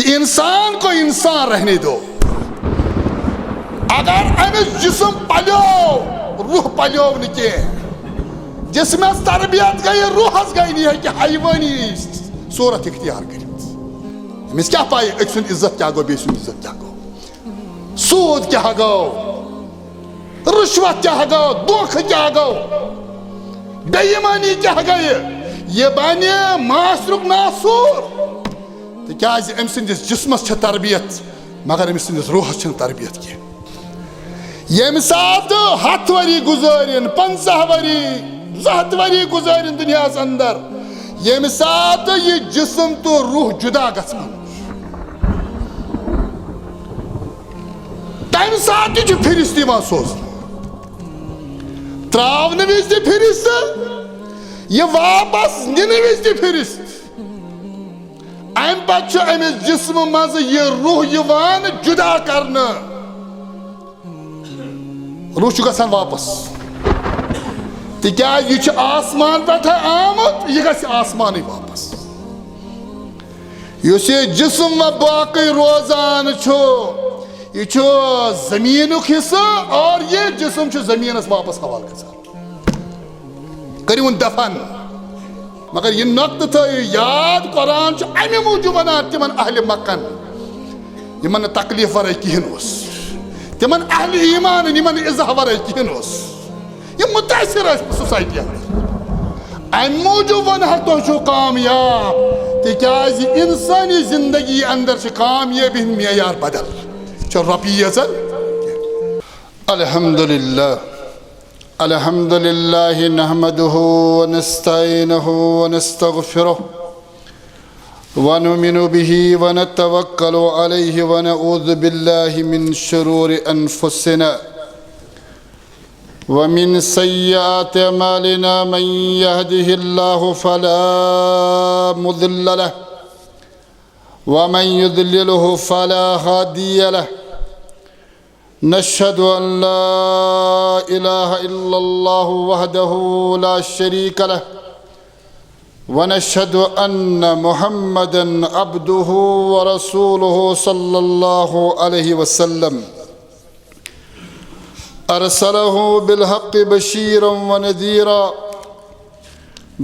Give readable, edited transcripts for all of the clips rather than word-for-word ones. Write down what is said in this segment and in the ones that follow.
इंसान को इंसान रहने दो। अगर अमिस जिस्म पलो रूह पलो नी जिसमें तरबियत गई रूह गई नहीं कि हैवानी सूरत इख्तियार कर क्या पाए अक सुन इज्जत क्या गो बे सुन इज्जत क्या गो, सूद क्या गो, रुश्वत क्या गो, धोख क्या गो, बेईमानी क्या गई, ये बने माशरुक नासूर। तो क्या अम सिंदिस जिस्मस तरबियत मगर अमिस सिंदिस रूहस तरबियत की। यम सात 7 वरी गुजारिन 50 वरी 100 वरी गुजारिन दुनिया अंदर, यम सात ये जिस्म तो रूह जुदा गन तम सात फिरिस्त सोज त्रावन विज फिरिस्त ये वापस nin विज फिरिस्त। अम पे अमिस जिस्म मज ये रूह यवान जुदा करना, रूह गसान वापस तिकाज यह आसमान पे आमुत यह गस आसमान वापस। इस जिस्म व बाकी रोजान यह जमीन हिस्सा और ये जिस्म जमीनस वापस हवाल गवन दफन। मगर यह नक्त थो याद, कुरान अमे मूजूब वन तिमन अहल मक्कन यमन तकलीफ वर कहें तिमन अहल ईमान यमन इज़ा वर कहें यह मुतासर सोसाइटी अम मूजूब वन तुम कामयाब तिकाज इंसानी जिंदगी अंदर कामयाबी मेयार बदल रपीज। अल्हम्दुलिल्लाह अल्हम्दुलिल्लाह नहमदुहु व नस्तईनुहु व नस्तगफिरुहु व नुमिनु बिही व नतवक्कलु अलैहि व नऊज़ु बिल्लाहि मिन शुरूरि अनफुसिना व मिन सय्यिआति अमालिना मन यहदिहिल्लाहु फला मुदिल्ल लहु व मन युद्लिलहु फला हादिय लहु। नशहदु अन ला इलाहा इल्लल्लाहु वहदहु ला शरीक लहु व नशहदु अन्न मुहम्मदन अब्दुहु व रसूलुहु सल्लल्लाहु अलैहि वसल्लम। अरसलहु बिलहक़्क़ि बशीरन व नज़ीरा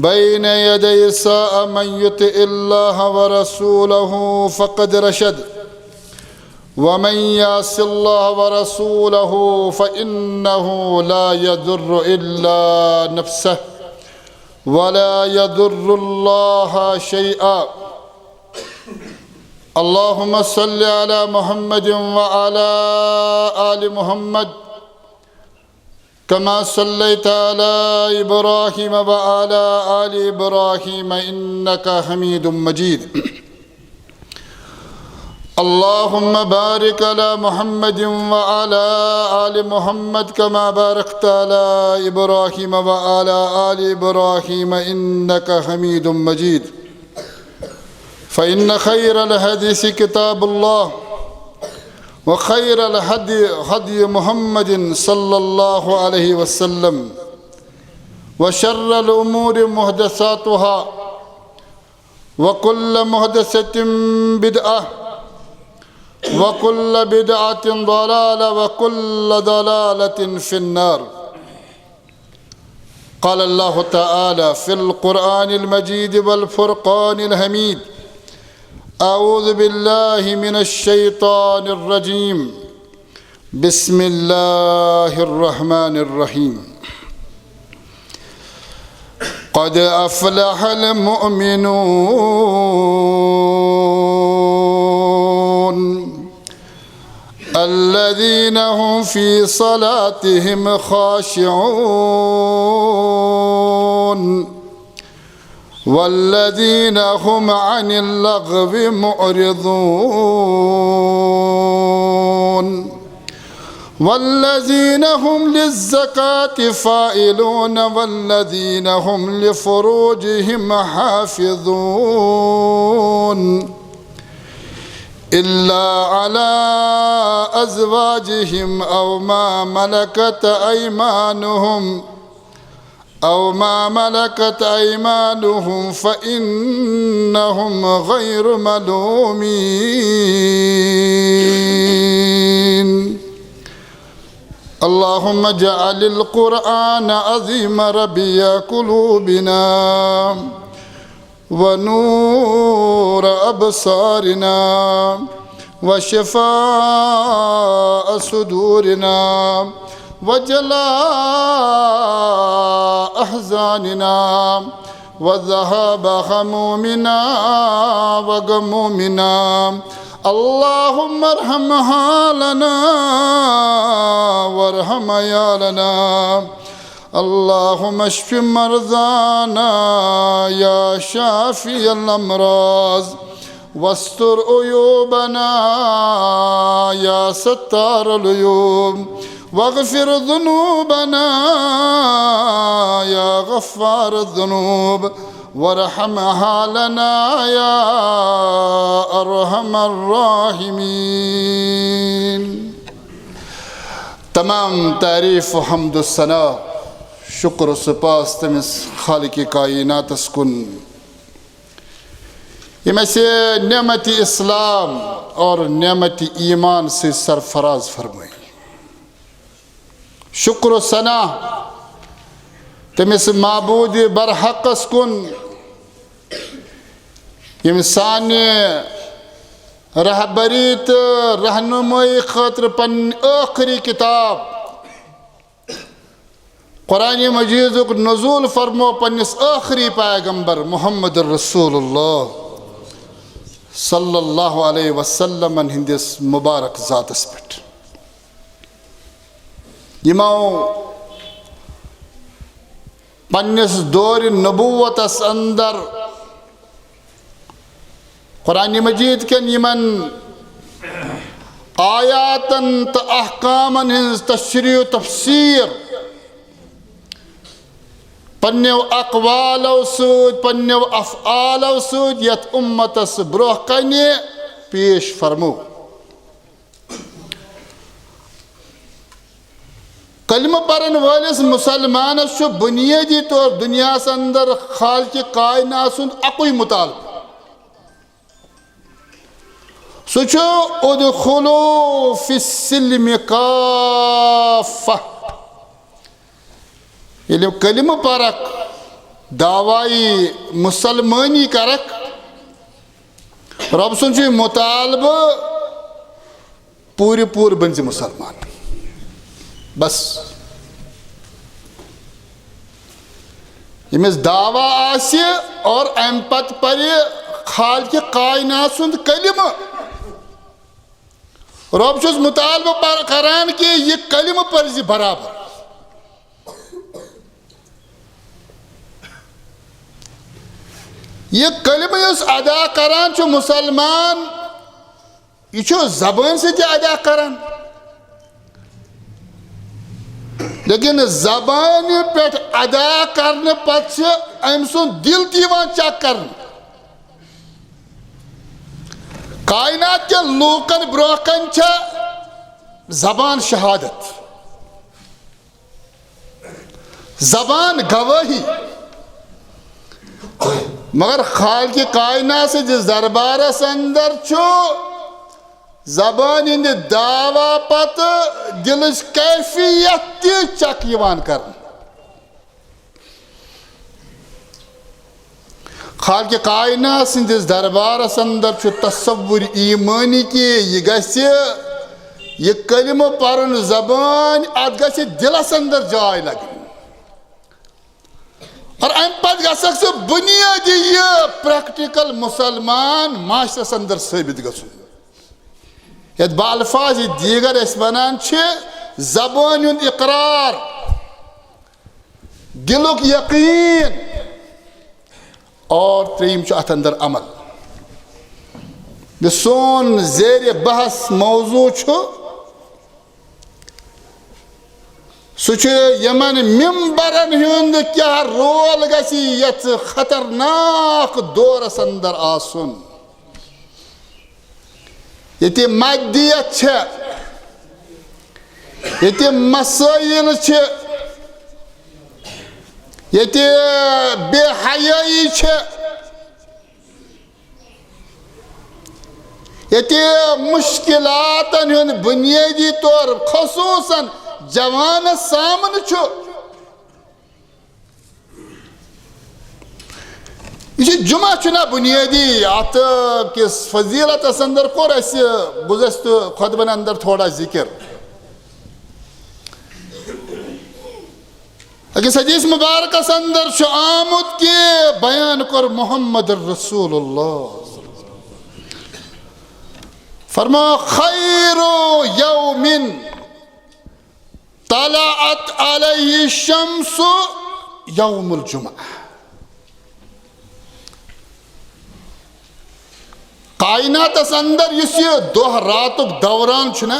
बैन यदै साअ मन युतिइल्लाह व रसूलहु फ़क़द रशद व मन यासिल्लाह व रसूलहु फ़इन्नहु ला यदुर्रु इल्ला नफ्सहु व ला यदुर्रुल्लाह शैआ। अल्लाहुम्मा सल्लि अला मुहम्मदिन व अला आलि मुहम्मद कमा सल्लैता अला इब्राहीम व अला आलि इब्राहीम इन्नका हमीदुम मजीद। अल्लाहुम्मा बारिक अला मुहम्मदिन व अला आलि मुहम्मद कमा बारकता अला इब्राहीम व अला आलि इब्राहीम इन्नका हमीदुम मजीद। फ़इन्न खैरल हदीस किताबुल्लाह व खैरल हदी हदी मुहम्मदिन सल्लल्लाहु अलैहि वसल्लम व शर्रल उमूरि मुहदसातुहा व कुल्ल मुहदसतिन बिदअह व कुल्ल बिदअतिन दलाला व कुल्ल दलालतिन फिन्नार। क़ाल अल्लाहु तआला फ़िल क़ुरआनिल मजीद वल फ़ुरक़ानिल हमीद। अऊज़ु बिल्लाहि मिनश शैतानिर रजीम। बिस्मिल्लाहिर रहमानिर रहीम। क़द अफ़लहल मुअमिनून अल्लज़ीना हुम फ़ी सलातिहिम ख़ाशिऊन वल्लज़ीना हुम अनिल लग़्वी मुअरिज़ून वल्लज़ीना हुम लिज़्ज़काति फ़ाइलून वल्लज़ीना हुम लिफ़ुरूजिहिम हाफ़िज़ून इल्ला अला अज़वाजिहिम औ मा मलकत अयमानुहुम أو ما ملكت أيمانهم فإنهم غير ملومين اللهم اجعل القرآن عظيم ربيع قلوبنا ونور أبصارنا وشفاء صدورنا وجلاء أحزاننا وذهاب همومنا وغمومنا اللهم ارحم حالنا وارحم عيالنا اللهم اشف مرضانا يا شافي الأمراض واستر عيوبنا يا ستار العيوب واغفر ذنوبنا يا غفار الذنوب وارحم حالنا يا أرحم الراحمين तमाम तारीफ़ हम्द सना शुक्र सपास तमिस खालिक कायनातस कुन इमसे नेमत इस्लाम और नेमत ईमान से सरफराज फरमाई शुक्र सना तमिस माबूद बरहक़स कुन यम साने रहबरी तो रहनुमाई खातिर पन आखिरी किताब कुरान मजीद नज़ूल फरमो पन्निस आखिरी पैगंबर मुहम्मद रसूलुल्लाह सल्लल्लाहु अलैहि वसल्लम हिंदिस मुबारक ज़ातस पेट यमो पन्निस दौर नबूवतस अंदर कुरान मजीद के यमन आयातन तो अहकामन हिंज तशरीह तफसीर पन्नेव अक़वालो सूद पन्नेव अफ़आलो सूद यत उम्मतस ब्रोह कने पेश फरमो कलमा परन वालिस मुसलमानस छो बुनियादी तौर दुनिया अंदर खालिक कायनात सुंद अकुई मुतालिब सोचो उदखुलू फिस्सिल्मि काफ़ा ये कलिम परक दावाई मुसलमानी करक रब सुन मुतालब पूरे पूर बन मुसलमान बस यमिस दावा आसि और अम पत पर खालिक कायनात सुंद कलिम रब छुस मुतालब पर करान कि यह कलिम पर बराबर यह कलिम अदा करान मुसलमान यह जबान से अदा करान लेकिन जबान पे अदा करने पत अम सुन दिल चेक कर कायनात के लूकन ब्रोकन जबान शहादत जबान गवाही मगर खालिक कायनात से जिस दरबारस अंदर छो जबान इंद दावा पत दिलच कैफियत चक यवान कर खालिक कायनात सिंदिस दरबारस अंदर छो तसव्वुर ईमानी कि यह कलिम परन जबान अत गछ दिलस अंदर जाय लगे और अम पत गसक सो बुनियादी यह प्रैक्टिकल मुसलमान माशरस अंदर साबित गसुन यद बाल्फाज दीगर वनान जबान इकरार दिलुक यकीन और त्रीम अत अंदर अमल सोन ज़ेर बहस मौजू यमन मिम्बरन हुंद क्या रोल गसी यत खतरनाक दौरस अंदर आसुन ये मदियत ये मसाइल Yeti behayai छे यति मुश्किलातन हुन बुनियादी तौर खसूसन जवान सामन छु ये जुमा चुना बुनियादी आत किस फजीलत अंदर कोर ऐसे गुज़श्त खुतबन अंदर थोड़ा जिक्र अकिस हदीस मुबारक अंदर छु आमद के बयान कर मोहम्मद रसूलुल्लाह फरमा खैरो यौमिन तलाअत अलैहि शम्सु यौमुल जुमा कायनात अंदर इस दोह रातुक दौरान छुना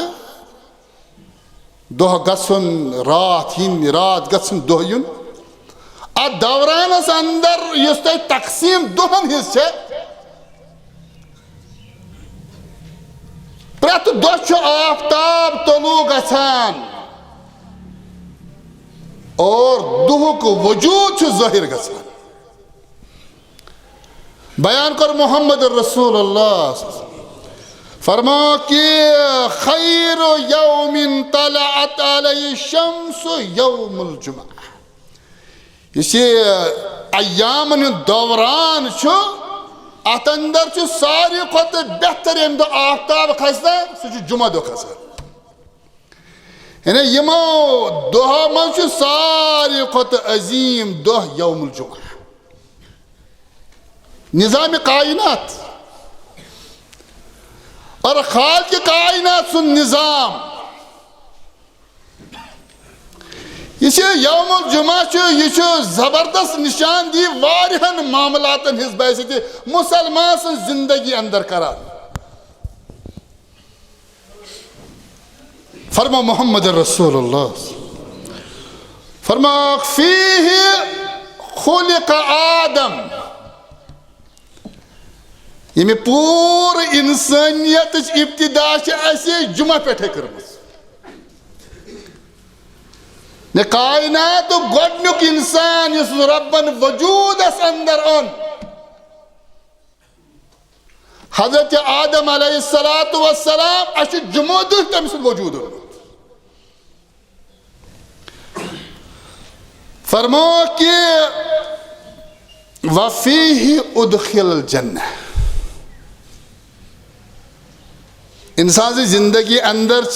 दोह गसन रात हिन रात गसन दोह युन आ दौरान अंदर इस तकसीम दोहन हिस्से प्रत दोह आफ्ताब तलू गसान और दुहुक वजूद ज़ाहिर गसान बयान कर मोहम्मद रसूलुल्लाह फरमा कि खैर यौमिन तलअत अलैहि शम्सु यौमुल जुमा इसे अय्यामन दौरान छु अत अंदर छु सारी खत बेहतर यम दो आफ्ताब खसदा सु जुमा दो खसान यानी यमो दोह मन छु सारी खत अजीम दोह यौमुल जुमा निज़ाम कायनात और खालिक कायनात सुन निज़ाम ये यौमुल जुमा ये जबरदस्त निशानदी वारिहन मामलातन हिज बहसति मुसलमान सन जिंदगी अंदर करार फरमा मोहम्मद रसूलुल्लाह फरमा फीहि खुलिक आदम ये पूर इंसानियत इब्तिदा जुमा पे कर ने कायनात गोडनुक इंसान इस रब्बन वजूदस अंदर ओन हजरत आदम अलैहिस्सलातु वस्सलाम अश जुमा दुह तम वजूद फरमो कि वफीहि उदखिल जन्नह इंसान की जिंदगी अंदर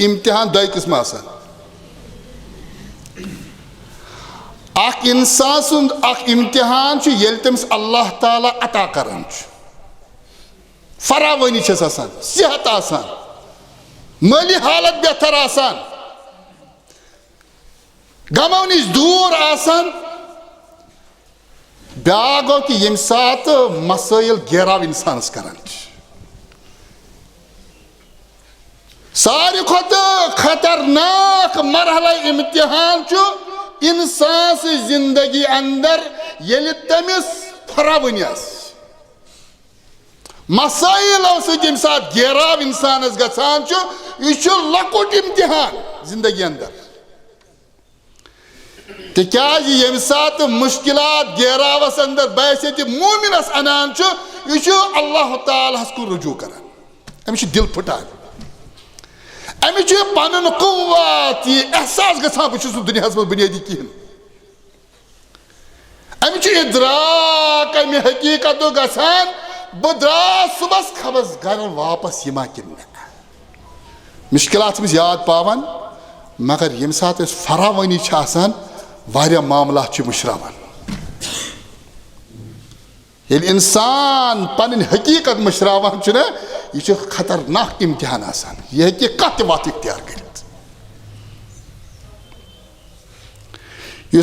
इम्तिहान दो किस्म इंसान सुंद इम्तिहान ये तमिस अल्लाह ताला अता करान फरावनी सेहत माली हालत बेहतर गमो नश दूर ब्या गो कि यम सात मसाइल घेराव इंसान करान सारी खुद खतरनाक मरहला इम्तिहान इंसान से जिंदगी अंदर ये तमिस फरावनी मसाइल सात घेराव इंसान गसान यह लकुट इम्तिहान जिंदगी अंदर तिकाज यम सात मुश्किलात घेरावस अंदर बहसत मोमिनस अनान यह अल्लाह ताला को रुजू करान अमिस दिल फुटान अमिच पन कुव्वत यह एहसास गसान बहुत दुनिया मज बुनियादी कहें अमिच इदराक अमि हकीकत गसान बह द्रास सुबह खबस घर वापस यमा किन मुश्किलात याद पावन मगर यम सात फरावनी वारिया मामलात मुशरावान ये इंसान पन हकीकत मुशरावान यह खतरनाक इम्तिहान यह हे कत वत इख्तियार कर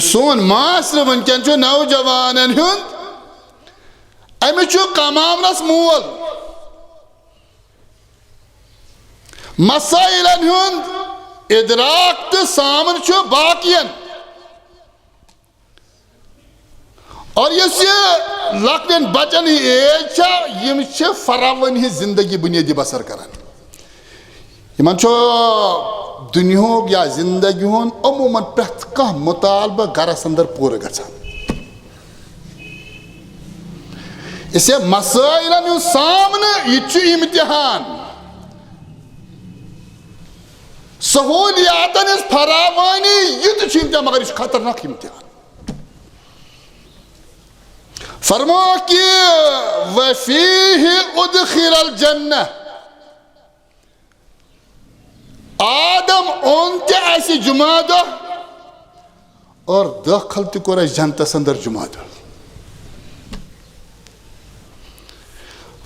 सोन माशर वनकन नौजवान अमिच कमावनस मोल मसाइलन इदराक तो सामन बाकियन और इस लकन बचन एज यम फरावनी जिंदगी बुनियादी बसर करान दुनिया या जिंदगी हूं अमूमन प्रत कह मुतालबा गरस अंदर पूरा गछान इसे मसाइलन हूं सामने यह इम्तिहान सहूलियातन इस फरावानी युद्ध इम्तिहान मगर इस खतरनाक इम्तिहान फरमा कि वफीहि उदखिलल जन्नह आदम ओनते ऐसी जुमादा और दाखिल तो कोरा जनता अंदर जुमादा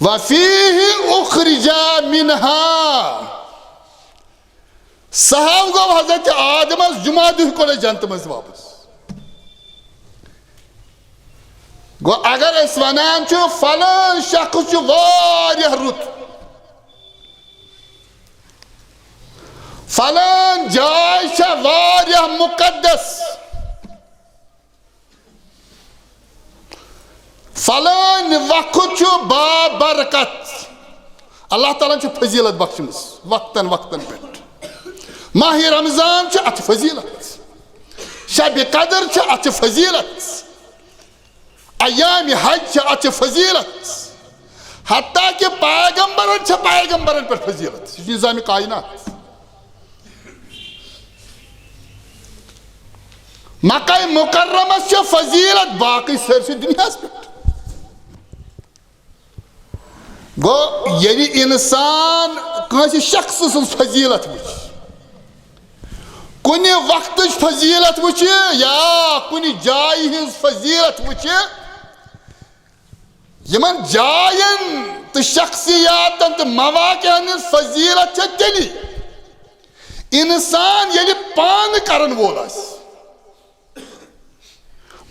वफीहि उखरिजा मिनहा साहब गो हजरत आदम जुमादु कोरा जनता मज वापस गो अगर इस वनान छु फलां शख्स छु वारिया रुत फलां जाय छ वारिया मुकद्दस फलां वक्त छु बाबरकत अल्लाह ताला छु फजीलत बख्शमस वक्तन वक्तन पे माह रमजान छु अत फजीलत शब कदर छु अत फजीलत अयाम हज अत फजीलत हत्ता कि पैगंबरन पर फजीलत निज़ाम कायनात मक्का मुकर्रमस छ फजीलत बाकी सरसी दुनिया पे गो यदि इंसान कंसी शख्स सं फजीलत वुच कुनि वक्त फजीलत वुच या कुनि जाय हिंस फजीलत वुच यमन जायन तो शख्सियातन तो मवाक़िअन फजीलत छ तेली इंसान यदि पान करन वोल आसि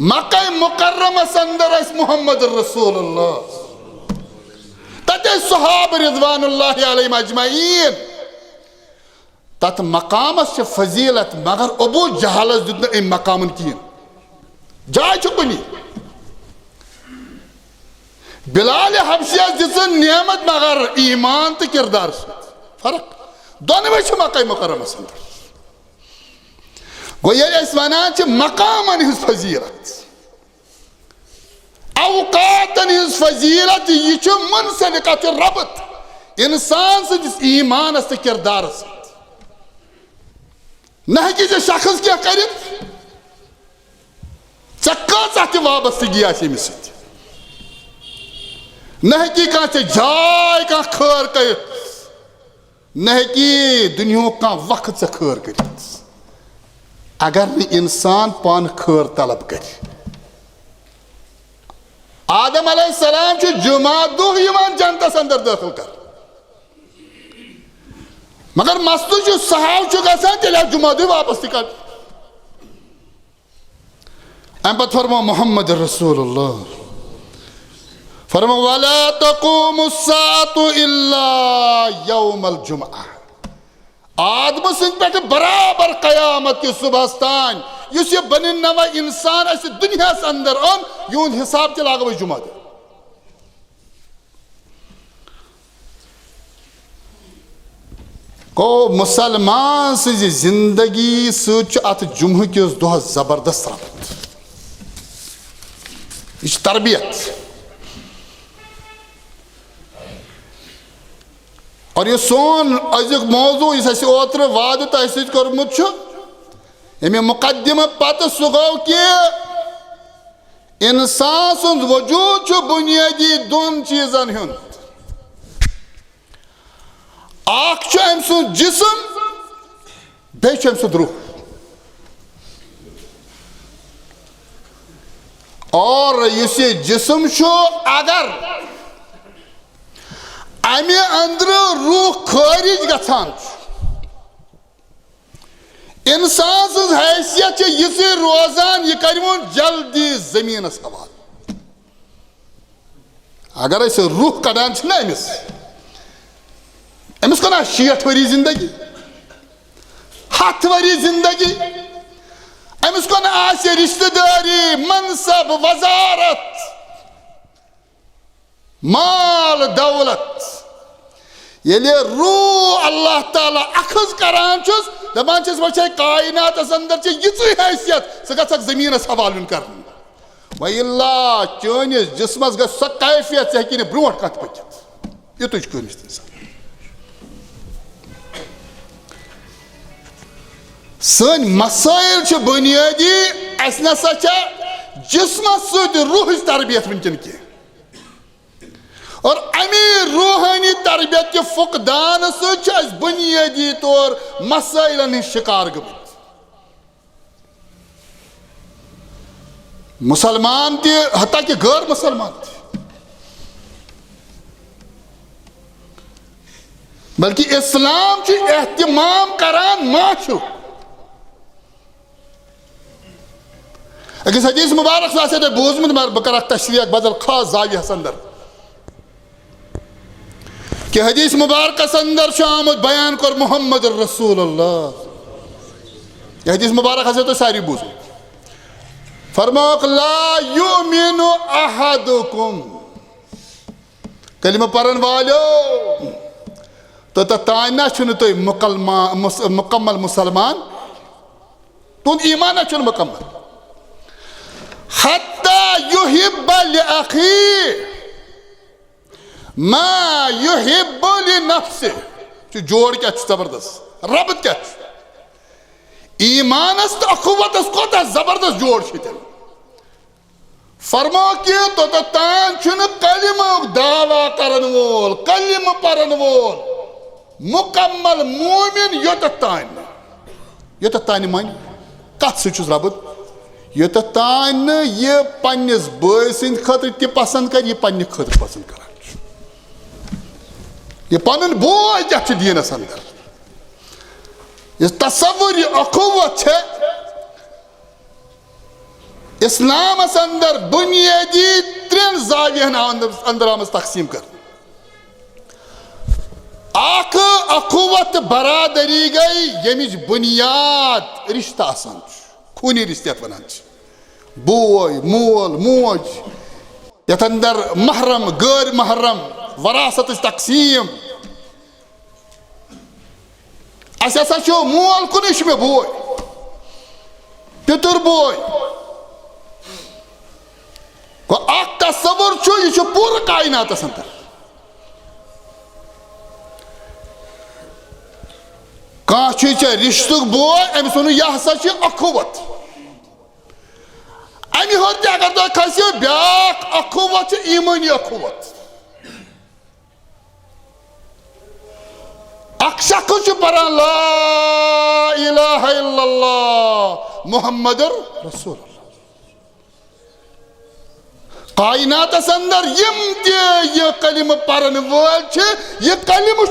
मक्का मुकर्रमस अंदर मोहम्मद रसूलुल्लाह तते सहाब रिज़वानुल्लाहि अलैहिम अजमईन तत मकामस छ फजीलत मगर अबू जहलस दुत न मकामन किन जाय छ कुनि बिलाल हबशियस दिस नेमत मगर ईमान तो किरदार फर्क दोनों छ मक्का मुकर्रमस अंदर गो ये वनान छ मकामन हिज फजीलत अवकातन हिज फजीलत यह मुनसलिकत रबत इंसान सदिस ईमानस तो किरदारस न हेकि शख्स क्या कर वाबस्तगी आमिस न हेकि जाय खर कर न हेकि दुनिया वक्त से खर कर अगर न इंसान पान खर तलब कर आदम अलैहिस्सलाम जुमा दुह जनतस अंदर दाखिल कर मगर मसलू सहाव तेल जुमा दुह वापस तक अम पे फरमा मोहम्मद रसूलुल्लाह फरमा वला तक़ूमुस्साअतु इल्ला यौमल जुमअह आदम सद पे बराबर कयामत के सुबह तान इस बन नवा इंसान दुनिया अंदर अन यून हिसाब ते लागो जुमा दे को मुसलमान सज जिंदगी सत जुम्ह किस दोह जबरदस्त रबत यह तरबियत और यह सोन अजुक मौजू इस ओत्र वाद तह कर्मुत अमे मुकदम पत सह गो कि इंसान सुंद वजूद बुनियादी दोन चीजन हुंद अम सुंद जिस्म बे सुंद रूह और इस जिस्म अगर अमे अंदर रूह खारिज गछान इंसान सज हैसियत यह रोजान यह कर जल्दी जमीनस हवाल अगर रूह कड़ान अमिस अमिस कना 60 वरी जिंदगी 7 वरी जिंदगी अमिस कना आसे रिश्तेदारी मनसब वजारत माल दौलत येले रूह अल्लाह ताला अखज करान छुस दपान छस वचे कायनातस अंदर छ यिचु हैसियत स गछक जमीनस हवालुन करन वइल्ला चोनिस जिस्मस ग स कैफियत छ कि ब्रोट कत पकित युतुज कनिस सन मसाइल छ बुनियादी अस नसा छ जिस्मस सुद रूह तरबियत वंचन के और अमी रूहानी तरबियत के फुकदान सच बुनियादी तौर मसाइलन शिकार गमत मुसलमान ते हता कि गैर मुसलमान ते बल्कि इस्लाम च एहतमाम करान माशु अकिस हदीस मुबारक से बोजमुत मगर बह कर तशरीह बदल खास जावियस अंदर कि हदीस मुबारक अंदर आमुद बयान कर मोहम्मद रसूलुल्लाह हदीस मुबारक हसे तो सारी बोझ फरमाक ला युमिनु अहदुकुम कलिमा परन वालो तो ताना छुन तो मुकम्मल मुसलमान तुम ईमान छुन मुकम्मल हत्ता युहिब्बा लिअखी मा युहिब्बु लिनफ्सि जोड़ क्या जबरदस्त रबत क्या ईमानस तो अखुवतस कोता जबरदस्त जोड़ फरमो कि तो तान छुन कलिमा दावा करन वोल कलिमा परन वोल मुकम्मल मोमिन योत तान मन कत सुचुस रबत योत तान ये पन्निस बॉय सिंद खतर ते पसंद कर ये पन्ने खतर पसंद कर ये पन बोय क्या दीनस अंदर ये तस्वुर अखुवत इस्लाम अंदर बुनियादी त्रेन जावियन अंदर आम तकसीम कर आख अखुवत बरादरी गई यमिच बुनियाद रिश्ता आसान खूनी रिश्ते वन बोय मोल मोज यथ अंदर महरम गैर महरम वरासत तकसीम असा मोल कुनिश में बोय पितुर बोय तस्वुर यह पूर कायनात अंदर कह रिश्तुक बोय अमिस वन यह हसा अखुवत अमि हर अगर तुम खसो ब्याक अखुवत ईमानी अखुवत अख शख्स परान ला इलाहा इल्लल्लाह मुहम्मदुर रसूलुल्लाह कायनात अंदर यम ते ये कलिम परन वोल ये कलिम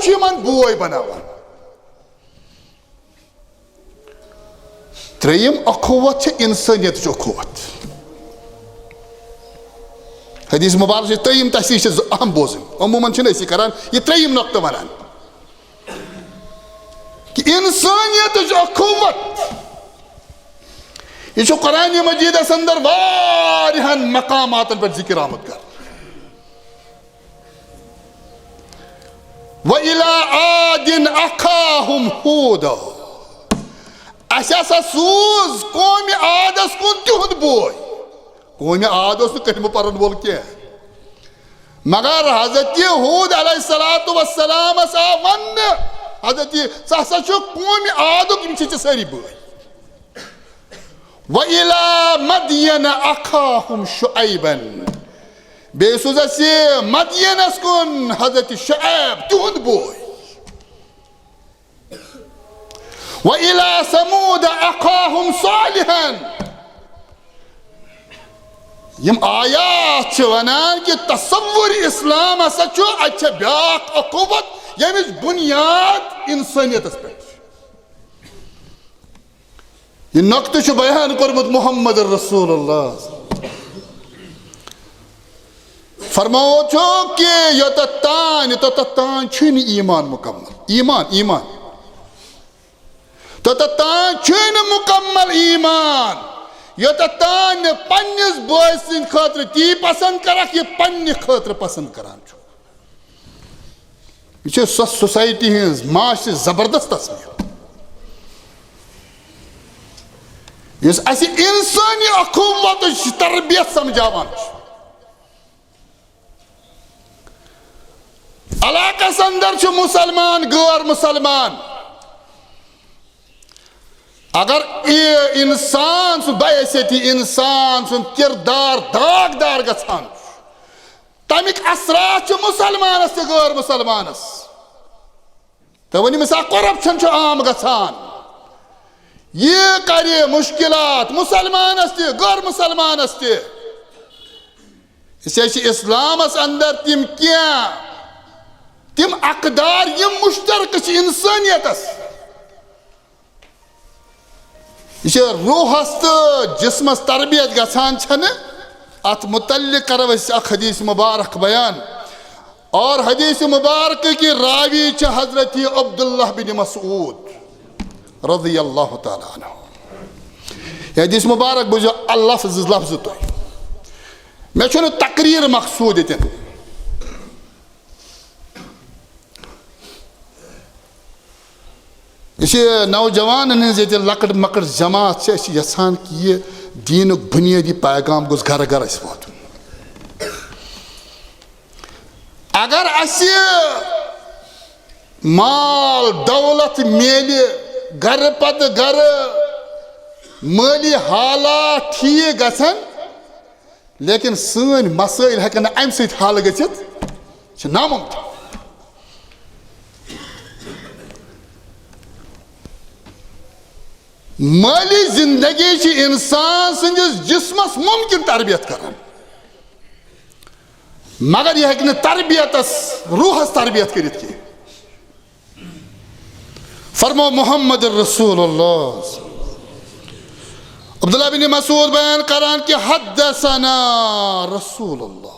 बोय बनावान त्रेयम अखुवत इंसानियत अखुवत हदीस मुबारक त्रेयम तहसीह अहम बोजन अमूमन करान ये त्रेयम नुक्ता वनान कि इंसानियत अखुवत यह कुरान मजीद अंदर वारिहन मकामात पर जिक्र आमद कर व इला आदिन अखाहुम हूदा असा सूज कौम आदस कुन तिहुद बोय कौम आद कलिमा परन वोल क्या मगर हजरत हूद अलैहिस्सलातु वस्सलाम वन हजरत सह कौम आदुक सारी बोय व इला मदयन अखाहुम शुअैबन बेसुज मदयनस कुन हजरत शुअैब तिहुद बोय व इला समूद अखाहुम सालिहन यम आयात वनान कि तस्वुर इस्लाम हसा अच्छा ब्याक अखुवत यमिच बुनियाद इंसानियत पे यह नक्त बयान कर्मुत मोहम्मद रसूलुल्लाह फरमाओ कि योतान ईमान मुकम्मल ईमान ईमान तोतान मुकम्मल ईमान योतान पन्निस बॉय सिंद खतर ती पसंद करक ये पन्ने खतर पसंद करान यह सोसाइटी हज माश जबरदस्त तस्वीर इस इंसानी अखुवत तरबियत समझावान इलाकस अंदर मुसलमान गैर मुसलमान अगर ये इंसान बहैसियती इंसान किरदार दागदार गसान तमिक असरात मुसलमानस तो गैर मुसलमानस तो वन मिसा करप्शन आम गसान ये करे मुश्किलात मुसलमानस ते गैर मुसलमानस ते इस्लामस अंदर तिम क्या तिम अकदार यम मुश्तरक इंसानियतस यह रूहस तो जिस्मस तरबियत गसान अत मुतल्लिक करो हदीस मुबारक बयान और हदीस मुबारक की रावी हजरत अब्दुल्लाह बिन मसूद रज़ी अल्लाह ताला अन्हु हदीस मुबारक बुझो लफ्ज़ तो मे तकरीर मकसूद इतन यह नौजवान लकट मकट जमात यसान कि यह दीन बुनियादी पैगाम गोस घर घर वात अगर माल दौलत मेल घर पत घर माली हालात ठीक गसन लेकिन सन मसाइल हेकन अम सत हल गथित नामुमकिन माली जिंदगी इंसान सदिस जिस्मस मुमकिन तरबियत कर मगर यह तरबियतस रूहस तरबियत कर फरमो मोहम्मद रसूलुल्लाह अब्दुल्लाह बिन मसूद बयान करान कि हद्दसना रसूलुल्लाह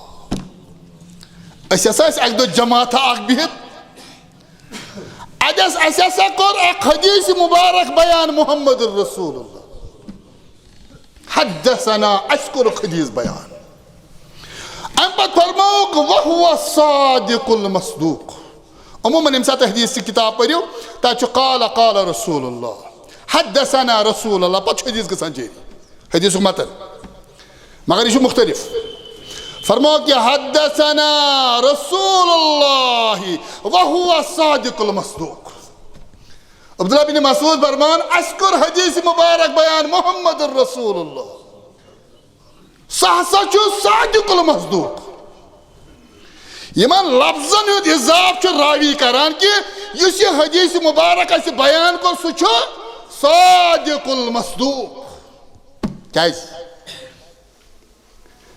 अक दो जमात बिहित हदीस मुबारक बयान मोहम्मद रसूलुल्लाह हद्दसना अस्कुर हदीस बयान अम पत फरमाउक वहुवा सादिकुल मस्दूक अमूमन यम सात हदीस की किताब पढ़ो तक काल काल रसूलुल्लाह हद्दसना रसूलुल्लाह पत हदीस गसान जारी हदीस मतन मगर यह मुख्तलिफ फरमाओ कि हद्दसना रसूलुल्लाह वहुवा सादिकुल मस्दूक अब्दुल्लाह बिन मसूद फरमान अस्कुर हदीस मुबारक बयान मोहम्मद रसूलुल्लाह सहसा सादिकुल मस्दूक यमन लफ्जन हुद इजाफ रावी करान कि इस हदीस मुबारक बयान को सह सादिकुल मस्दूक क्या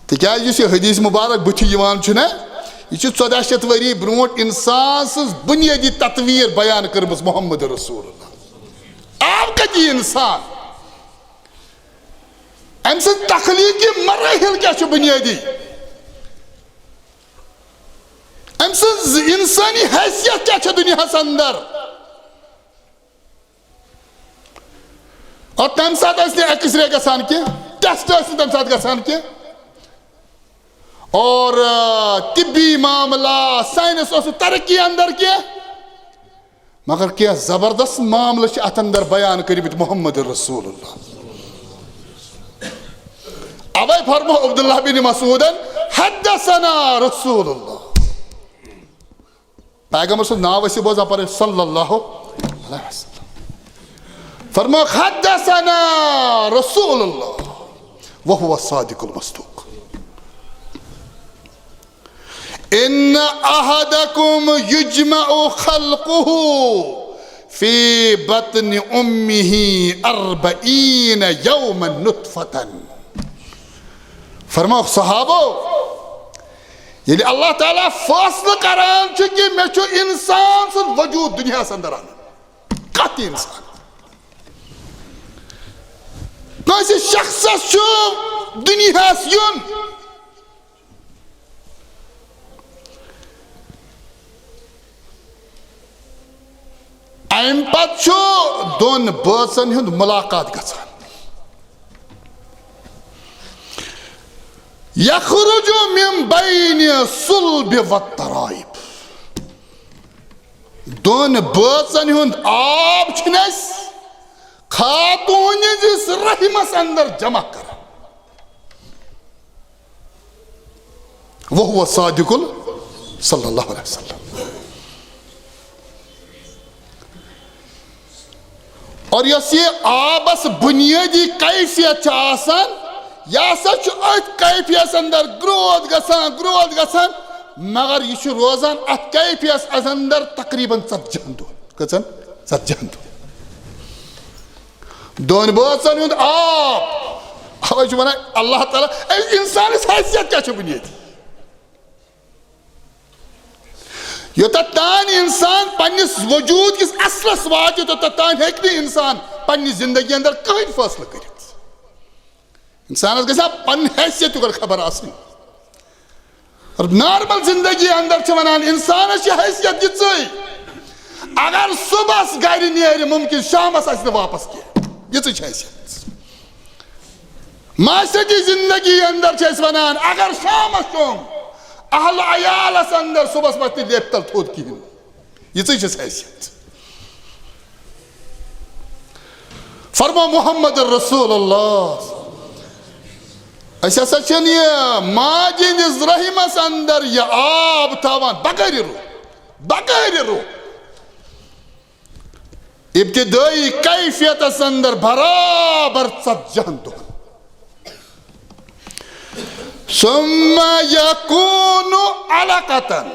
तिकाज हदीस मुबारक बुथि यह 1400 वरी ब्रोट इंसान सज बुनियादी तत्वीर बयान करम मोहम्मद रसूलुल्लाह आव कति इंसान अम तखलीकी मराहिल क्या बुनियादी अम इंसानी हैसियत क्या दुनिया अंदर और तम सात एक्सरे गसान कह टेस्ट तम सात गसान कह और तिब्बी मामला साइंस तरक्की अंदर क्या मगर क्या जबरदस्त मामला अत अंदर बयान कर मोहम्मद रसूलुल्लाह अवै फरमो अब्दुल्लाह बिन मसूदन हद्दसना रसूलुल्लाह पैगंबर सो नाव बोजा पर सल्लल्लाहु अलैहि वसल्लम फरमो हद्दसना रसूलुल्लाह वहुवा सादिकुल मस्दूक इन अहदकुम युजमउ खल्कुहु फी बत्न उम्मिही 40 यौमन नुतफतन फरमाओ सहाबो ये अल्लाह ताला फैसला करान कि मे इंसान सुन वजूद दुनिया अंदर आन कत इंसान कस शख्स दुनिया युन अम पत दोन बचन हुंद मुलाकात गसान यखरुजु मिन बैन सुल्ब व तराइब दोन बचन हुंद आब खातून रहमस अंदर जमा कर वो हुआ सादिकुल सल्लल्लाहु अलैहि वसल्लम। और ये आबस बुनियादी कैफियत यह कैफियत अंदर ग्रोथ गसान मगर यह रोजान अत कैफियत अंदर तकरीबन 70 दोन बचन हुंद आब अवे वन अल्लाह ताला इंसान हैसियत क्या बुनियादी योत तान इंसान पन्निस वजूद किस असलस वात तोत तान हेक इंसान पन्नि जिंदगी अंदर कहीं फैसला कर इंसान गसा पन हैसियत खबर आसनी। और नॉर्मल जिंदगी अंदर वनान इंसान हैसियत ये अगर सुबह गर नेर मुमकिन शामस वापस कह ये हैसियत माशरती जिंदगी अंदर वनान अगर शामस चोम अहल अयालस अंदर सुबह पत लेपतल थोद कहें ये हैसियत। फरमा मोहम्मद रसूलुल्लाह माजिनिस रहमस अंदर यह आब थावान बगैर रू इब्तिदाई कैफियत अंदर बराबर 70 दोहन सुम्मा यकूनु अलकतन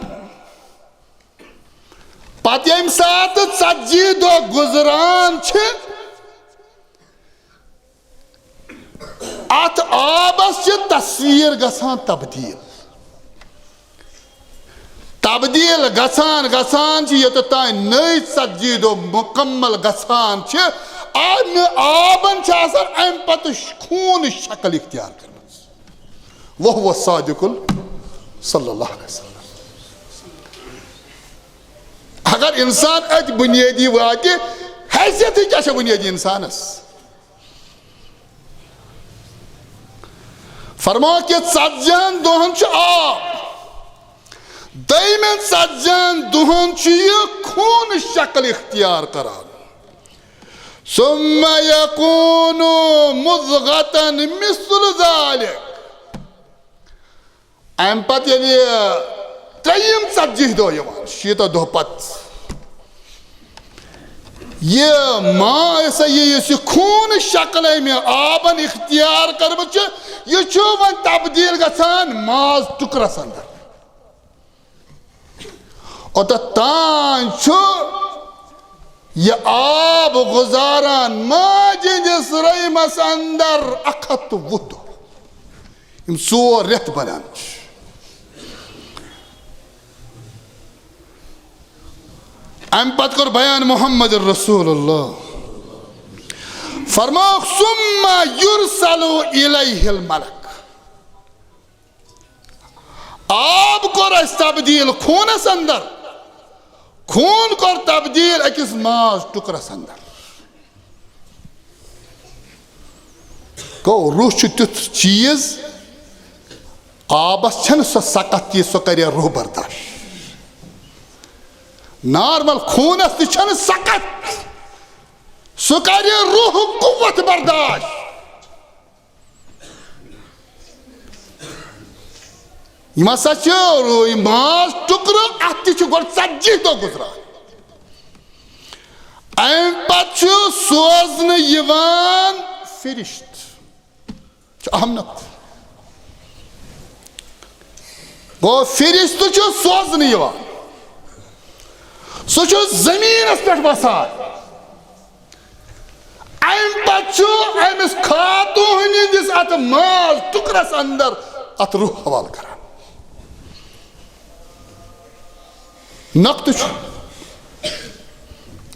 पत यम सात 40 दो गुजरान अत आबस तस्वीर गसान तब्दील गसान योत तान नई 40 दो मुकम्मल गसान आबन अम पत खून शक्ल इख्तियार कर वो हुआ सादिकुल सल्लल्लाहु अलैहि वसल्लम। अगर इंसान अत बुनियादी वात हैसियत क्या बुनियादी इंसानस फरमा कि 40 दोहन आब दयमें 40 दोहन खून शक्ल इख्तियार करान सुम्मा यकूनु मुज़गतन मिस्ल ज़ालिक अम पत त्रेयम 40 दो शीत दो पत ये खून शक्ल में आबन इख्तियार कर यह वन तब्दील गसान माज टुकरस अंदर और तान यह आब गुजारान माजिनिस रहमस अंदर 1 सोर रेत बनान अम पत कर बयान मोहम्मद रसूलुल्लाह फरमा सुम्मा युरसलु इलैहिल मलक आब कर तब्दील खूनस अंदर खून कर तब्दील अकिस माज टुकरस अंदर गो रूह तुथ चीज आबस सो सकत चीज सो कर रूह बर्दाश्त नॉर्मल खूनस तन सकत सो कर रूह कुव्वत बर्दाश्त यम हसा माज टुकर अत गो 40 दो गुजरान अम पत सोजन फिरिश्त अहमत गो फिरिश्त सोजन सो जमीनस पे बसान अम पमिस खातून अत माज टुकरस अंदर अत रूह हवाल कर नक्त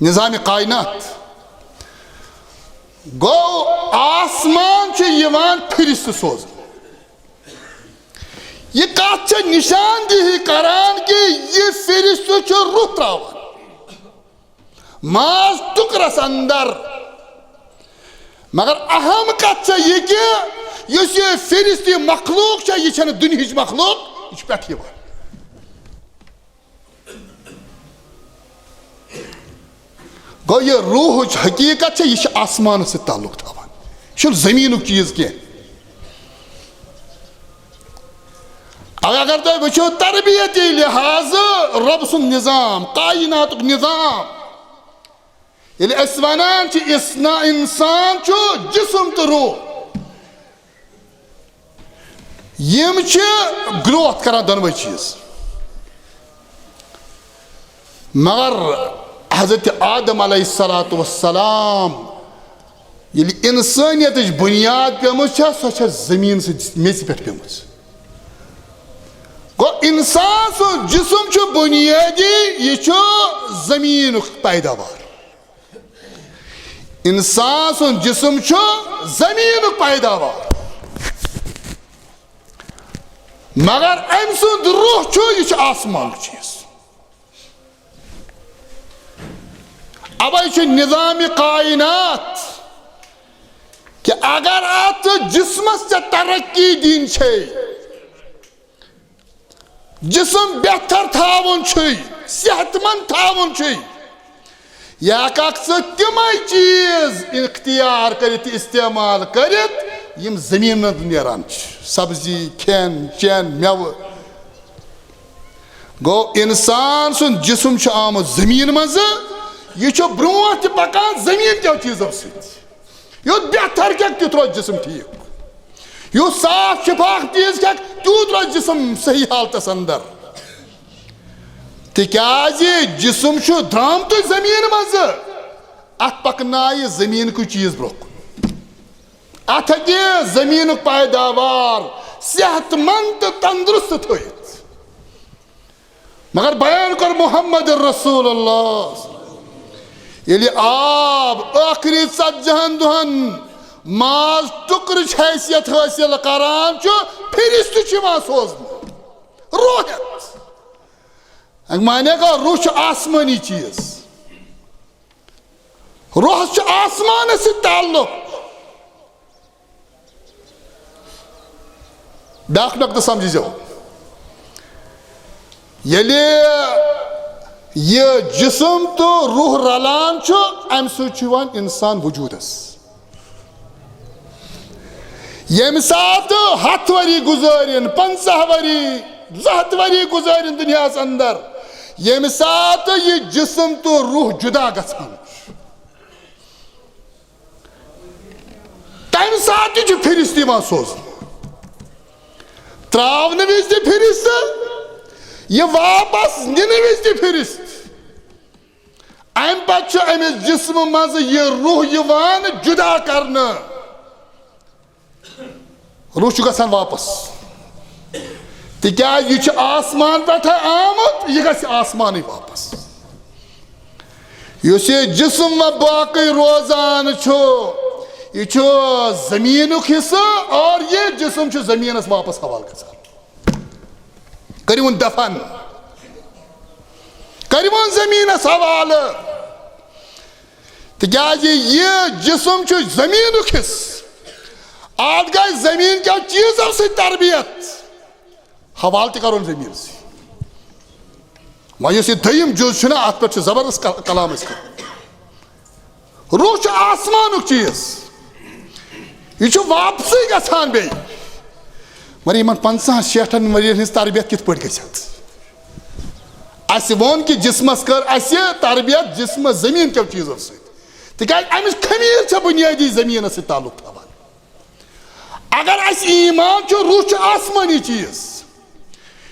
निज़ाम कायनात गो आसमान फिरिश्त सोज यह कत निशानदेही करान कि यह फिरिश्त रूह त्रावान माज टुकरस अंदर मगर अहम कत यह कि फिरिश्त मखलूक यह दुनिया मखलूक यह पे गो ये रूह हकीकत यह आसमान से ताल्लुक थवान, यह जमीन चीज कह। अगर तुम वो तरबियती लिहाज रब सुन निज़ाम, कायनात निज़ाम, ये वनान इंसान जिस्म तो रूह यम ग्रोथ करान दोनों चीज। मगर हजरत आदम अलैहिस्सलातु वस्सलाम ये इंसानियत बुनियाद पेम सो जमीन से मेज पे पेम गो इंसान सो जिस्म बुनियादी ये जमीन पैदावार, इंसान सो जिस्म जमीन पैदावार, मगर अम सुंद रूह यह आसमान चीज। अवे निज़ाम कायनात कि अगर अत जिस्मस तरक्की दिन जिस्म बेहतर थावन सेहतमंद थावन या तम चीज इख्तियार कर इस्तेमाल कर जमीन में नेरान, सब्जी खेन चैन मेव। गो इंसान सुन जिस्म आमुत जमीन मज, यह ब्रोह पकान जमीन क्या चीजों सु बेहतर क्या तुत रोज जिस्म ठीक, यह साफ शफाफ चीज क्या तूत रोज जिस्म सही हालत अंदर। तिकाज जिस्म द्राम तो जमीन मज, अत पकनाय जमीन को चीज ब्रोह, अत जमीन पैदावार सेहतमंद तंदुरुस्त थोत। मगर बयान कर मोहम्मद रसूलुल्लाह ये आब आखिरी 70 दुहन माल टुकर हैसियत हासिल करान फिरिस्त सोजन रोहत माने का रूह आसमानी चीज, रूह आसमान से ताल्लुक। डाक नक तो समझी जाओ, ये जिस्म तो रूह रलान अम सुन इंसान वजूदस। यम सात 10 वरी गुजारिन 50 वरी 100 वरी गुजारिन दुनिया अंदर, यम सात ये जिस्म तो रूह जुदा गसान, तम सात फिरिस्त सोजन त्रावन विज फिरिस्त, यह वापस nin विज फिरिस्त। अम पे अमिस जिस्म मज यह रूह यवान जुदा करना, रूह गसान वापस, तिकाज यह आसमान पे आमुत यह गस आसमान वापस। युस जिस्म बाकी रोजान यह जमीन हिस्सा और यह जिस्म जमीनस वापस हवाल गसान। करिवन दफन, करिवन जमीनस हवाल, तिकाज यह जिस्म जमीन हिस्स, आज गई जमीन क्या चीजों से तरबियत हवाल तरोन जमीन से। वह दयम जुज अत पे जबरदस्त कलाम रूह आसमान चीज, यह वापस गसान बे। मगर इन 50-60 वरियन हज तरबियत कित पे गस वोन कि जिस्मस कर तरबियत जिस्म जमीन क्या चीजों से, तिकाज अमिस खमीर बुनियादी जमीन से ताल्लुक थवान। अगर ईमान रूह आसमानी चीज,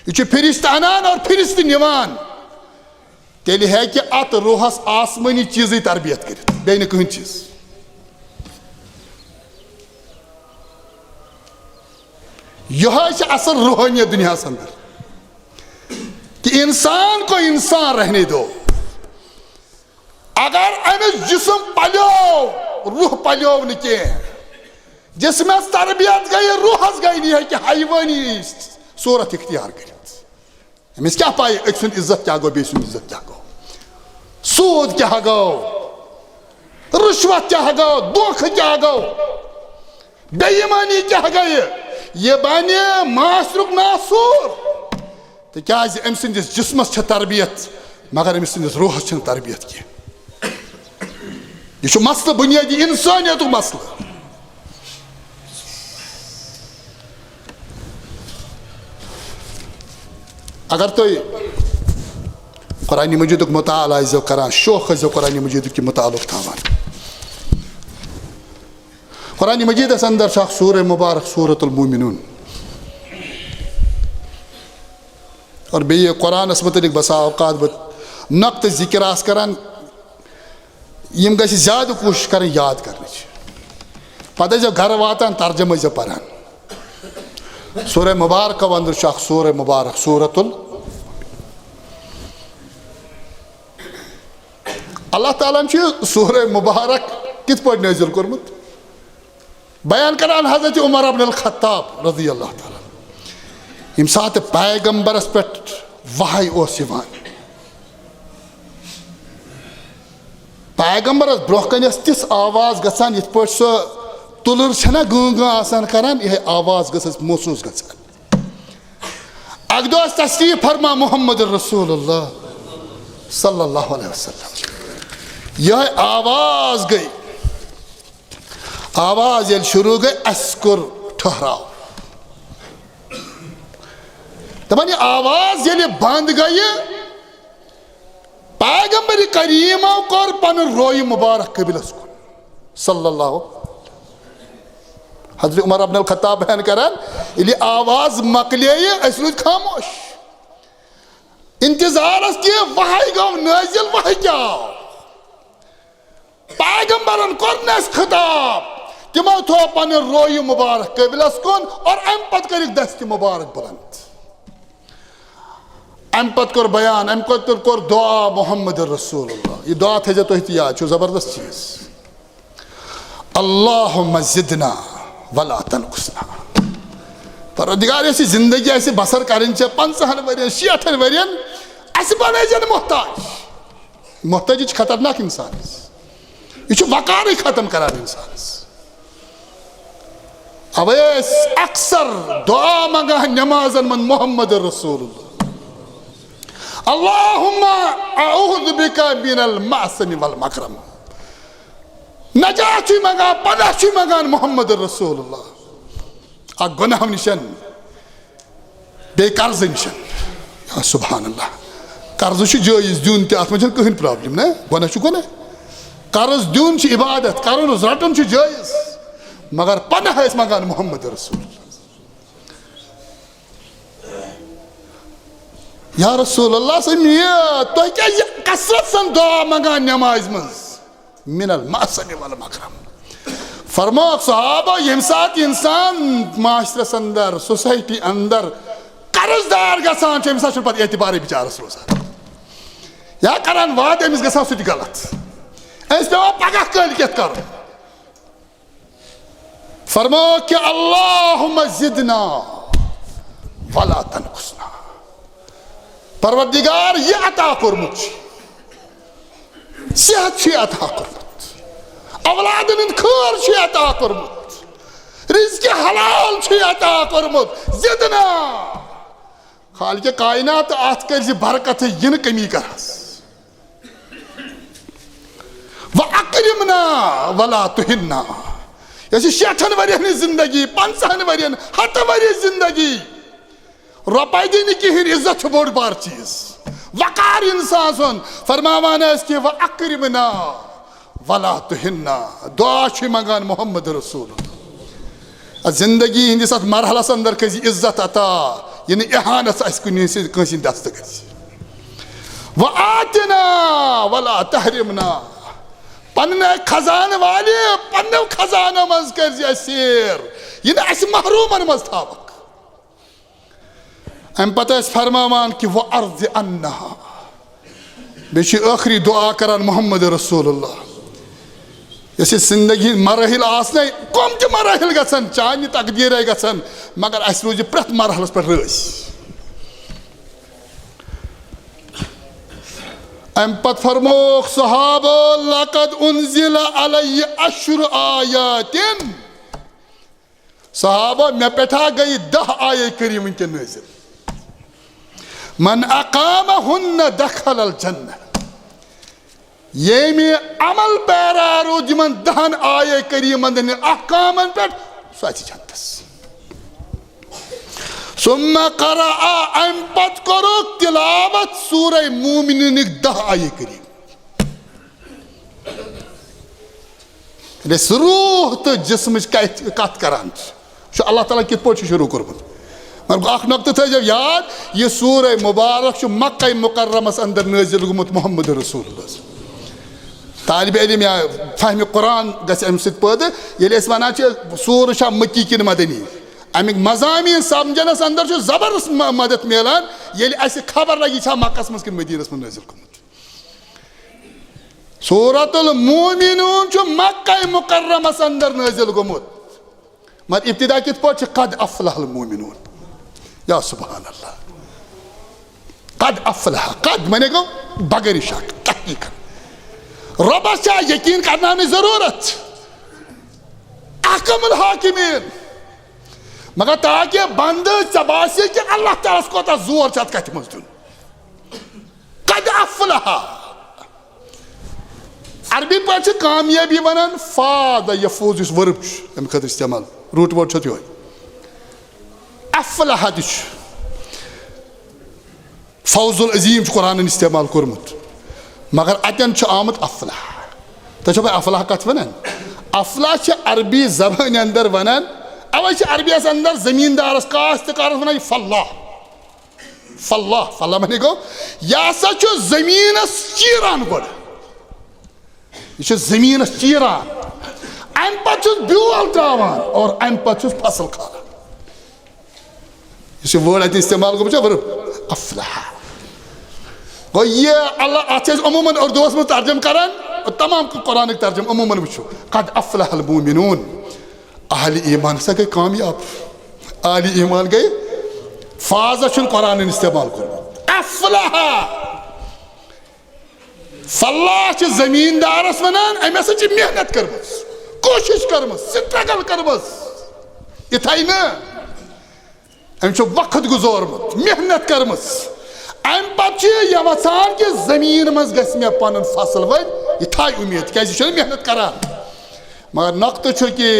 यह फिरिस्त अनान और फिरिस्त निवान, तेल है कि अत रूहस आसमानी चीज तरबियत कर बे न कहीं चीज। यह असल रूहानियत दुनिया अंदर कि इंसान को इंसान रहने दो। अगर अमिस जिस्म पलो रूह पलो न जिसमें तरबियत गई रूहस गई नहीं है कि हैवानी सूरत इख्तियार कर अमिस क्या पाए अक सुन इज्जत क्या गो बे सुन इज्जत क्या गो, सूद क्या गो, रुश्वत क्या गो, धोख क्या गो, बेईमानी क्या गई, ये बने मासरुक नासूर। तो क्या अम सिंदिस जिस्मस तरबियत मगर अमिस सिंदिस रूहस तरबियत की। यह मसला बुनियादी इंसानियत मसला। अगर तुम कुरान मजीद मुताल करान शौक कुरान मजीद के मुतालुक थान कुरान मजीदस अंदर सूरह मुबारक सूरतुल मोमिनून और बे कुरानस मुतलिक बसा औकात बह नक्त जिक्र आस करान यम गि ज्यादा कोशिश कर याद करने पे जब घर वातान तर्जम पढ़ान सूरह मुबारक अंदर सूरह मुबारक सूरतुल अल्लाह ताला सूरह मुबारक कित पे नाजिल कोरमुत बयान करान हजरत उमर अब्न खत्ताब रज़ी अल्लाह ताला यम सात पैगंबरस पे वहाय ओस यिवान पैगंबरस ब्रोह कन तिस आवाज गसान यिथ पे सो तुलर छना गूंगा आसान करान यह आवाज गस महसूस गसान अक दो तशरीफ फरमा मोहम्मद रसूलुल्लाह सल्लल्लाहु अलैहि वसल्लम यह आवाज गई आवाज ये शुरू गई अस्कुर ठहराओ तब ये आवाज ये बंद गई पैगंबर करीम कर पन रोय मुबारक कबिलस कुन सल्लल्लाहु हजरत उमर अब्न खत्ताब बयान करान ये आवाज मकले रूद खामोश इंतजार कि वहाय गो नाजिल वहाय क्या पैगंबरन कोरनस खिताब तिमो थो पन रोय मुबारक कबिलस कुन और अम पत कर दस्त मुबारक बुलंद अम पत कर बयान अम पत कर दुआ मोहम्मद रसूलुल्लाह ये दुआ थे तो याद जबरदस्त चीज अल्लाहुम्मा ज़िदना वला तनकुसना परवरदिगार ऐसी जिंदगी ऐसी बसर करें 50 वरियन 60 वरियन ऐसे बने जन मोहताज मोहताज खतरनाक इंसान यह वकार खत्म करान इंसान अब अक्सर दुआ मंगा नमाजन मन मोहम्मद रसूलुल्लाह अल्लाहुम्मा अऊज़ु बिका मिनल मासनी वल मकरम नजात मंगा पनाह मंगान मोहम्मद रसूलुल्लाह आ गुनाह निशन बे कर्ज निशन या सुभान अल्लाह कर्ज जायज दिन तथ मज कहीं प्रॉब्लम ना गुनाह गुनाह कर्ज दिन इबादत कर रटन जायज मगर पनाह मंगान मोहम्मद रसूलुल्लाह या रसूलुल्लाह तुह क्या कसरत सन दुआ मंगान नमाज मज मिनल मासनी वल मकरम फरमा सहाबा यम सात इंसान माशरस अंदर सोसाइटी अंदर कर्जदार गसान अमिस पे एतबार बिचारस रोजान या करान वाद अमिस गसान सह गलत अस पे पगह कलिकत कर फरमा कि अल्लाहुम्मा ज़िदना वला तनकुसना परवरदिगार ये अता कोरमुत सेहत अता कोरमुत औलादन खैर अता कोरमुत रिज़्क़ हलाल अता कोरमुत ज़िदना खालिक कायनात अत कर बरकत इन कमी करस व अकरिमना वला तुहिन्ना यह 60 वरियन जिंदगी 50 वरियन 100 वरियन जिंदगी रुपये दिन कहें इज्जत बोड़ बार चीज वकार इंसान सुन फरमावान कि व अकरिमना वला तुहिन्ना दुआ मंगान मोहम्मद रसूलुल्लाह जिंदगी हंदिस मरहलस अंदर कर इज्जत अता यह इहानत कंस दस्त ग व आतना वला तहरिमना पन्न खजान वाले पन्न खजाना मज कर सेर यह महरूमन मज थावक अम पत फरमान कि वह अर्ज अन्ना बे आखिरी दुआ करान मोहम्मद रसूलुल्लाह यह जिंदगी मराहिल आसन कम त मराहिल गसन चान तकदीर गसन मगर अस रोज प्रत मरहलस पे रस अम पत फरमोख सहाबा लक़द उन्ज़िला अलैहि अश्र आयातिन सहाबा मे पेठा गई 10 आये करीम के नाज़िल मन अकामहुन्न दखलल जन्नह येमि अमल पैरा रो जिमन दहन आये करीमन दिन अहकामन पे साची जानतस सुम्मा करा अम पत करो तिलावत सूरह मोमिन 10 आये करीम रूह तो जिस्म कत करान अल्लाह ताला कित पे शुरू कोर्मुत मगर अख नक्तह थो याद यह सूरह मुबारक मक्का मुकर्रमस अंदर नाजिल गुमुत मोहम्मद रसूलुल्लाह तालिब इल्म या फहम कुरान गस अम सत पैदा ये वनान सूर शा मक्की किन मदनी अमिक मजामीन समझनस अंदर जबरदस्त मदद मिलान ये खबर लगी मक्कस मज कि मदीनस मज नाजिल गुमुत सूरतुल मोमिनून मक्का मुकर्रमस अंदर नाजिल गुमुत मत इब्तिदा कित पे कद अफलहल मोमिनून या सुभान अल्लाह कद अफलह कद मैंने गो बगैर शक तहकीकन रबस यकीन करना जरूरत अकमुल हाकिमीन मगर ताकि बंद चबासे कि अल्लाह ताला कोता जोर चत कत मज दुन कद अफलह अरबी पे कामयाबी वनान फाद यफूज इस वर्ब अम खत इस्तेमाल रूट वर्ड छो अफलह फौजुल अजीम कुरान इस्तेमाल कोर्मुत मगर अतन आमुत अफलाह तो अफलाह कत वनान अफलाह अरबी जबान अंदर वनान अवे अरबियस अंदर जमींदारस काश्तकारस वनान फल्लाह फल्लाह फल्लाह माने गो यह सा जमीनस चीरान गोड़ यह जमीनस चीरान अम पे ब्यूल त्रावान और अम पे फसल खाना यह वर्ड अत इस्तेमाल गो वर्ब अफलाह गो ये अल्लाह अत अमूमन उर्दूस में तर्जम करान तमाम कुरान तर्जम अमूमन वो कद अफलहल मोमिनून अहल ईमान सा गई कामयाब अहल ईमान गई फाजा कुरान इस्तेमाल कर अफलह फल्लाह जमींदारस वनान अमे सा मेहनत कर कोशिश कर स्ट्रगल कर इथाई न अम वक्त गुजारमुत मेहनत कर अम पे यवान कि जमीन मज ग पन फसल वन यह उम्मीद क्या मेहनत करान मगर नक्त कि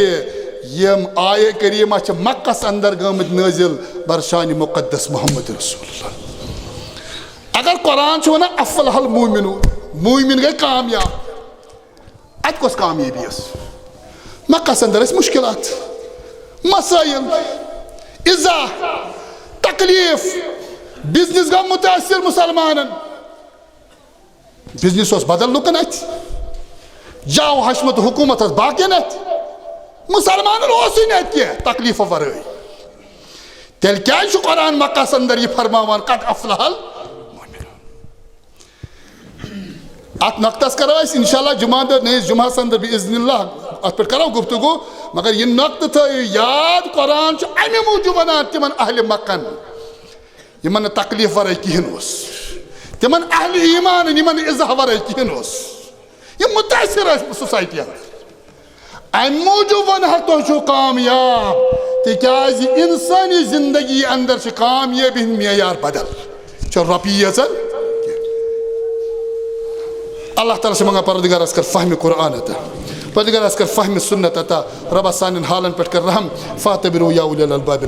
यम आय करीमा मक्कस अंदर गमत नाजिल बरशान मुकद्दस मोहम्मद रसूलुल्लाह अगर कुरान वन अफलहल मोमिनू मोमिन गई कामयाब अत कस कामयाबी मक्कस अंदर मुश्किलात मसाइल इज़ा तकलीफ बिजनेस गो मुतासिर मुसलमान बिजनेस बदल लुकन अत जाओ हशमत हुकूमत बाकिन अत मुसलमान कह तकलीफ वर तेल क्या कुरान मक्कस अंदर यह फरमान कद अफलहल अत नक्तस करो इंशाल्लाह जुमा नईस जुमास अंदर बिइज़्निल्लाह अत पे करो गुफ्तगू मगर यह नक्त थो याद कुरान अमे मूजूब वनान तिमन अहल मक्कन यमन तकलीफ वर कहें तिमन अहल ईमान यमन इज़ा वर कहें यह मुतासिर सोसाइटी अंदर अम मूजूब वन तो कामयाब तिकाज इंसानी जिंदगी अंदर कामयाबी मेयार बदल रपी अल्लाह ताला से मंगा परवरदिगार कर फहम कुरान अता परवरदिगार कर फहम सुन्नत अता रब सानिन हालन पे कर रहम फातबिरु या उलिल अलबाब।